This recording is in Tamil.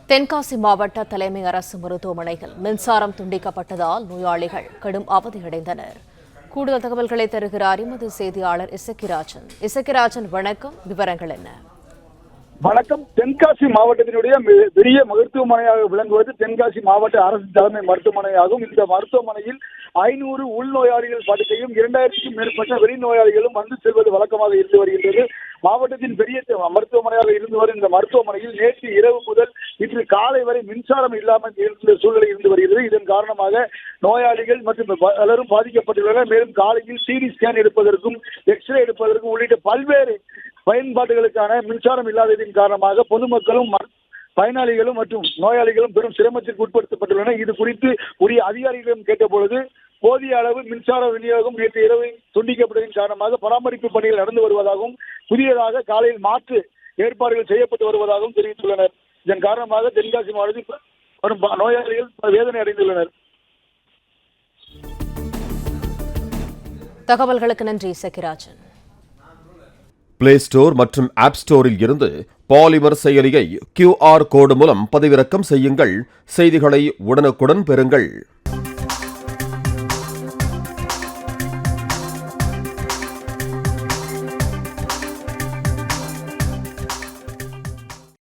தென்காசி மாவட்ட தலைமை அரசு மருத்துவமனையில் மின்சாரம் துண்டிக்கப்பட்டதால் நோயாளிகள் கடும் அவதியடைந்தனர். கூடுதல் தகவல்களை தருகிறார் எமது செய்தியாளர் இசக்கிராஜன். வணக்கம், விவரங்கள் என்ன? வணக்கம். தென்காசி மாவட்டத்தினுடைய பெரிய மருத்துவமனையாக விளங்குவது தென்காசி மாவட்ட அரசு தலைமை மருத்துவமனையாகும். இந்த மருத்துவமனையில் 500 உள்நோயாளிகள் படுக்கையும் 2000க்கும் மேற்பட்ட வெளிநோயாளிகளும் வந்து செல்வது வழக்கமாக இருந்து வருகின்றது. மாவட்டத்தின் பெரிய மருத்துவமனையாக இருந்து வரும் இந்த மருத்துவமனையில் நேற்று இரவு முதல் இன்று காலை வரை மின்சாரம் இல்லாமல் இருந்த சூழ்நிலை இருந்து வருகிறது. இதன் காரணமாக நோயாளிகள் மற்றும் பலரும் பாதிக்கப்பட்டுள்ளனர். மேலும் காலையில் சிடி ஸ்கேன் எடுப்பதற்கும் எக்ஸ்ரே எடுப்பதற்கும் உள்ளிட்ட பல்வேறு பயன்பாடுகளுக்கான மின்சாரம் இல்லாததின் காரணமாக பொதுமக்களும் பயனாளிகளும் மற்றும் நோயாளிகளும் பெரும் சிரமத்திற்கு உட்படுத்தப்பட்டுள்ளனர். இது குறித்து உரிய அதிகாரிகளிடம் கேட்டபொழுது போதிய அளவு மின்சார விநியோகம் நேற்று இரவு துண்டிக்கப்பட்டதன் காரணமாக பராமரிப்பு பணிகள் நடந்து வருவதாகவும் புதியதாக காலையில் மாற்று ஏற்பாடுகள் செய்யப்பட்டு வருவதாகவும் தெரிவித்துள்ளனர். இதன் காரணமாக தென்காசி மாவட்டத்தில் வரும் நோயாளிகள் வேதனை அடைந்துள்ளனர். தகவல்களுக்கு நன்றி இசக்கிராஜன். பிளே ஸ்டோர் மற்றும் ஆப் ஸ்டோரில் இருந்து பாலிமர் செயலியை QR கோடு மூலம் பதிவிறக்கம் செய்யுங்கள். செய்திகளை உடனுக்குடன் பெறுங்கள்.